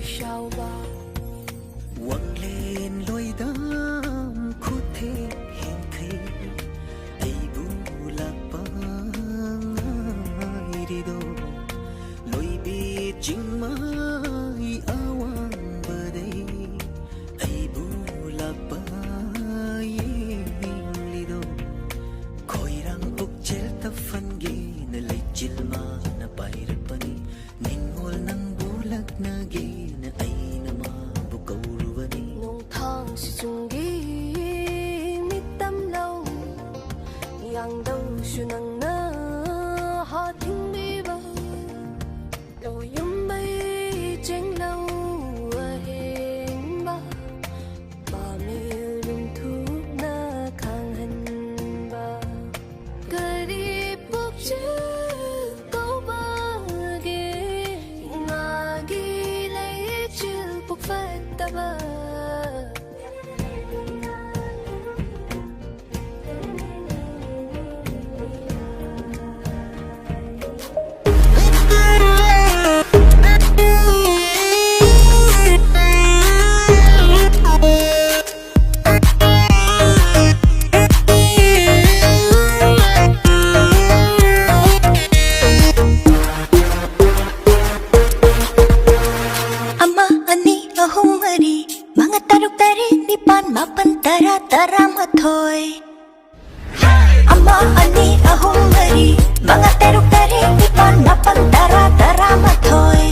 sao ba quăng lên lối đám khúc thế hẹn khi ai bu lạc băng ai đi đâu lối bi chính mai awang bờ đây ai bu lạc băng đi đâu khoi rang uk chel ta fan gi na lai chil ma na pai ra pani ningol nang bulak na gi na ai na ma bu kau ruwani nung thang si chung gi mi tâm lâu yang đâu su nang na ha thing bi ba đâu yum bay cheng lâu a hen ba ba mi lung thu na khang han ba gari bok chu ko ba ge nga gi lai chu bok fa ta ba Ama ani ahum hari mga taruk tari nipan mapan tara tara mathoy Ama ani ahum hari mga taruk tari nipan mapan tara tara mathoy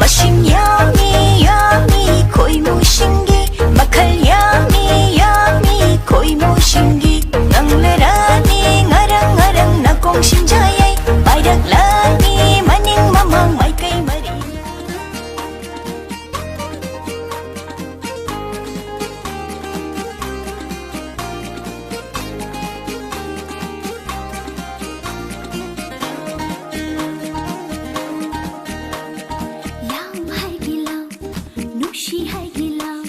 Mashing yummy yummy koi mo shingi makhal yummy yummy koi mo shingi ngang lerani ngarang ngarang na kong shinjayay paidak lani maning mamang mai kai mari Nushi hai gilaw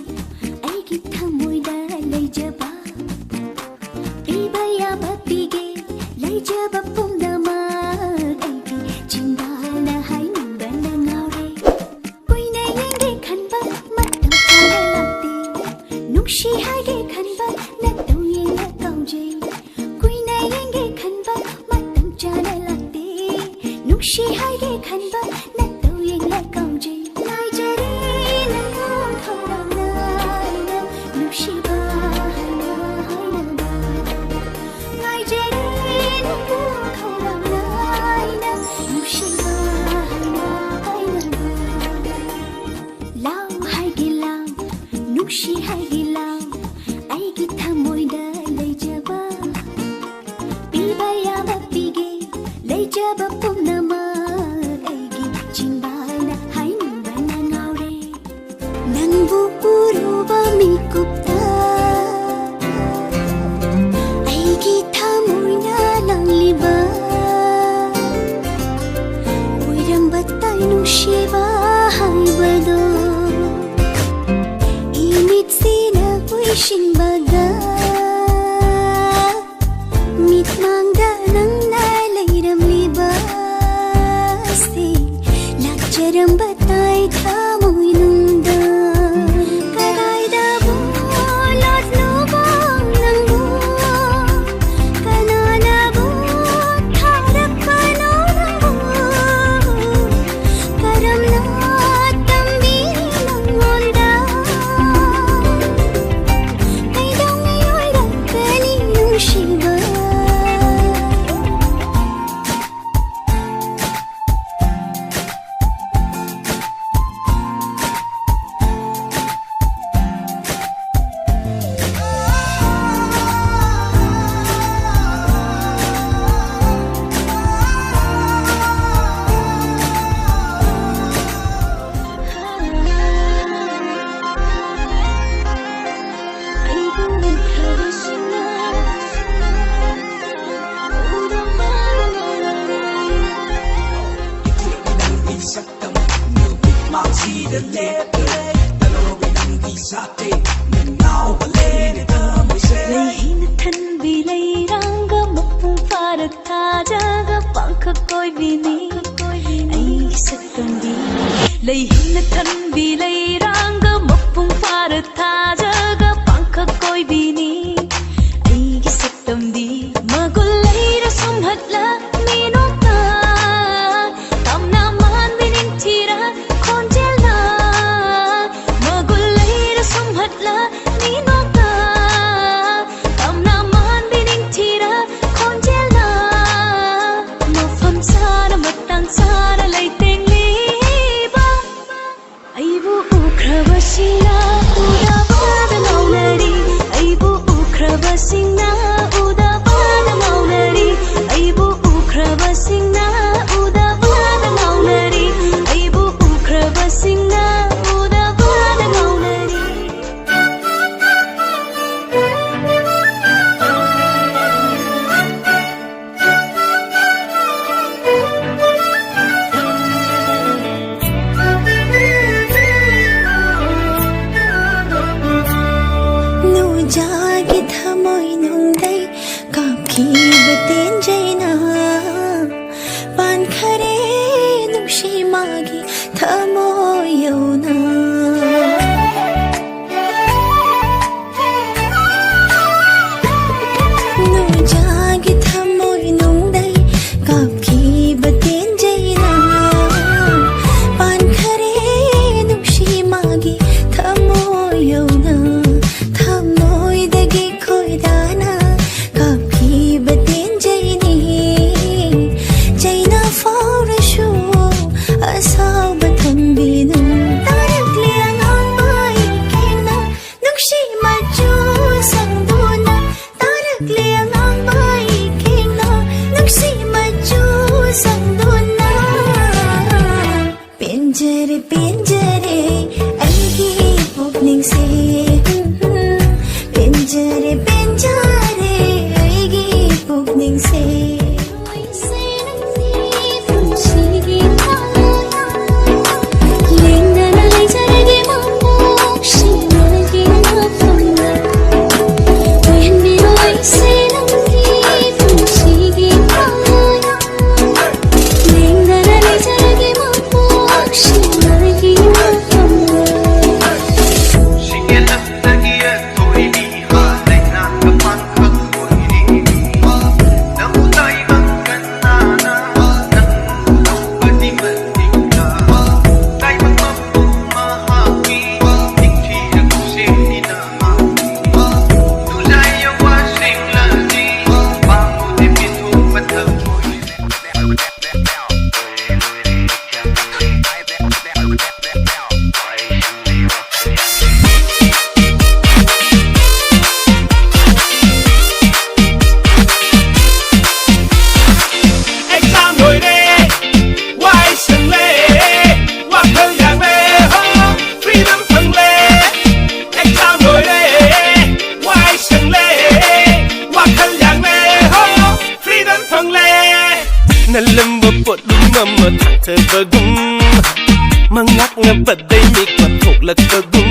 ai ki thamoy da lay jaba ibaya bapige lay jaba pum dama ai ki chinda na hai nunda na ngaure koi na yenge khan ba mat ta na lati nushi hai ge khan ba na tau ye na kau je koi na yenge khan ba mat ta na lati nushi hai ge khan ba na tau ye na kau je lai jare Nushi hai gilaw ai ki thamoy da lay jaba pibaya bapige lay jaba pum nama ai ki chimba na hai nunda na ngaure nang bu puru ba mi kupta ai ki thamoy na lang liba oiram batai nushi ba hai bado Shin baga mit mangda nang nalay ramliba si lakcharam batay thamoy nunda karay da bulot lubang nang buo kanana buot harap pano nang buo karam lahat tambi ng onda Shiva ꯂꯩꯍꯤꯡꯅ ꯊꯟꯕꯤ ꯂꯩꯔꯥꯡꯒ ꯃꯄꯨꯡ ꯐꯥꯔ ꯊꯥꯖꯒ ꯄꯥꯡꯈꯛ ꯀꯣꯏꯕꯤꯅꯤ ꯑꯩꯒꯤ ꯁꯛꯇꯝꯗꯤ ꯃꯒꯨꯟ ꯂꯩꯔ ꯁꯨꯝꯍꯠꯂꯛꯅꯤ ꯅꯣꯛꯅ ꯇꯝꯅ ꯃꯥꯟꯕꯤ ꯅꯤꯡꯊꯤꯔ ꯈꯣꯟꯖꯦꯜꯅ ꯃꯒꯨꯟ ꯂꯩꯔ ꯁꯨꯝꯍꯠꯂꯛꯅꯤ ꯅꯣꯛꯅ ꯇꯝꯅ ꯃꯥꯟꯕꯤ ꯅꯤꯡꯊꯤꯔ ꯈꯣꯟꯖꯦꯜꯅ ꯃꯐꯝ ꯆꯥꯅ ꯃꯇꯥꯡ ꯆꯥꯅ ꯂꯩꯇꯦꯡꯂꯤꯕ ꯑꯩꯕꯨ ꯎꯈ꯭ꯔꯕꯁꯤꯡꯅ ꯎꯗꯕꯗ ꯉꯥꯎꯅꯔꯤ ꯑꯩꯕꯨ ꯎꯈ꯭ꯔꯕꯁꯤꯡꯅ ꯎꯗꯕꯗ ꯉꯥꯎꯅꯔꯤ ꯑꯩꯕꯨ ꯎꯈ꯭ꯔꯕꯁꯤꯡꯅ ꯎꯗꯕꯗ ꯉꯥꯎꯅꯔꯤ ꯑꯩꯕꯨ ꯎꯈ꯭ꯔꯕꯁꯤꯡꯅ ꯎꯗꯕꯗ ꯉꯥꯎꯅꯔꯤ ꯅꯨꯡꯖꯥꯒꯤ ꯊꯃꯣꯏ ꯅꯨꯡꯗꯩ ꯀꯥꯞꯈꯤꯕ ꯇꯦꯟꯖꯩꯅ ꯄꯥꯟꯈꯔꯦ ꯅꯨꯡꯁꯤ ꯃꯥꯒꯤ ꯊꯃꯣꯏ ꯌꯧꯅ ꯅꯨꯡꯖꯥꯒꯤ ꯊꯃꯣꯏ ꯅꯨꯡꯗꯩ ꯀꯥꯞꯈꯤꯕ ꯇꯦꯟꯖꯩꯅ ꯄꯥꯟꯈꯔꯦ ꯅꯨꯡꯁꯤ ꯃꯥꯒꯤ ꯊꯃꯣꯏ ꯌꯧꯅ ꯊꯃꯣꯏꯗꯒꯤ ꯈꯣꯏꯗꯥꯅ ꯀꯥꯞꯈꯤꯕ ꯇꯦꯟꯖꯩꯅꯤ ꯆꯩꯅ ꯐꯥꯎꯔꯁꯨ ꯑꯁꯥꯎꯕ ꯊꯝꯕꯤꯅꯨ ꯇꯥꯔꯛꯂꯤ ꯑꯉꯥꯡꯕ ꯏꯀꯦꯡꯅ ꯅꯨꯡꯁꯤ ꯃꯆꯨ ꯁꯪꯗꯨꯅ ꯇꯥꯔꯛꯂꯤ ꯑꯉꯥꯡꯕ ꯏꯀꯦꯡꯅ ꯅꯨꯡꯁꯤ ꯃꯆꯨ ꯁꯪꯗꯨꯅ ꯄꯦꯟꯖꯔꯦ ꯄꯦꯟꯖꯔꯦ ꯑꯩꯒꯤ ꯄꯨꯛꯅꯤꯡꯁꯦ ꯄꯦꯟꯖꯔꯦ ꯄꯦꯟꯖꯔꯦ ꯑꯩꯒꯤ ꯄꯨꯛꯅꯤꯡꯁꯦ ꯄꯨꯟꯁꯤꯒꯤ ꯂꯦꯡꯗꯅ ꯂꯩꯖꯔꯒꯦ ꯃꯄꯣꯛꯁꯤꯡꯒꯤ ꯃꯐꯝꯗ ꯑꯣꯏꯍꯟꯕꯤꯔꯣ ꯑꯩꯁꯦ ꯅꯪꯒꯤ ꯄꯨꯟꯁꯤꯒꯤ ꯂꯦꯡꯗꯅ ꯂꯩꯖꯔꯒꯦ ꯃꯄꯣꯛꯁꯤꯡꯒꯤ ꯃꯐꯝꯗ Nalemba pot lumama thang bagum mangak na baday mi kwat thok lak bagum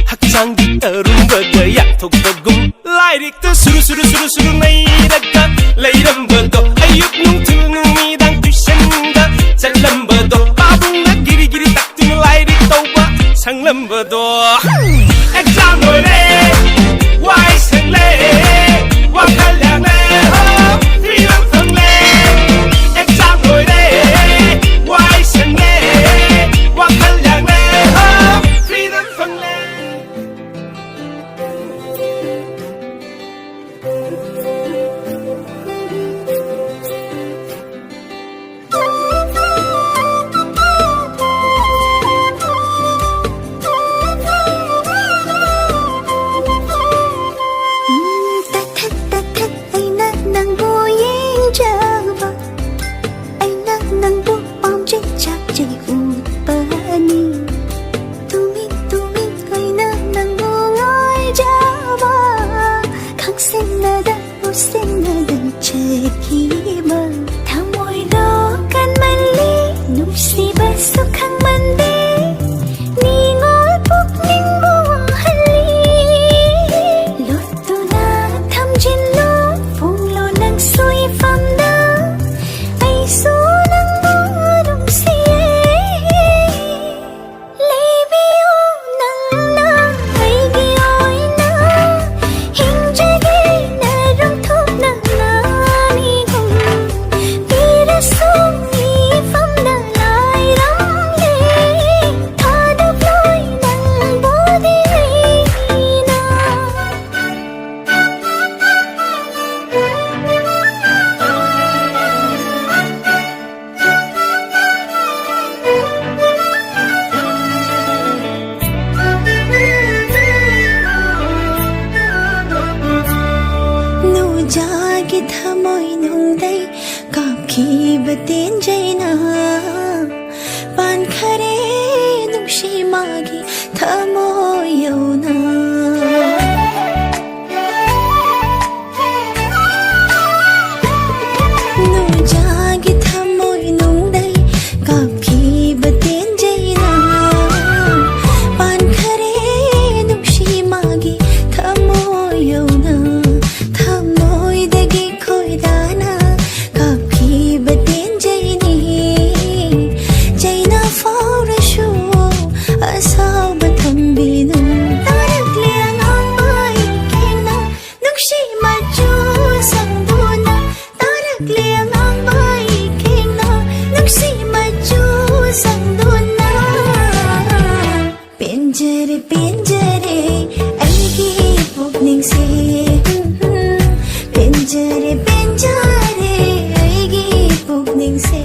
hakchang di arum baga yak thok bagum lai rik ta suru suru suru suru nai rakka leiram bado ayuk nung thil nung mi dang tuition da chalam bado babung na giri giri tak tung lai rik tauba sanglam bado exam loi le wai sang le wa khal yang le ho freedom from le ꯄꯦꯟꯖꯔꯦ ꯑꯩꯒꯤ ꯄꯨꯛꯅꯤꯡꯁꯦ ꯄꯦꯟꯖꯔꯦ ꯄꯦꯟꯖꯔꯦ ꯑꯩꯒꯤ ꯄꯨꯛꯅꯤꯡꯁꯦ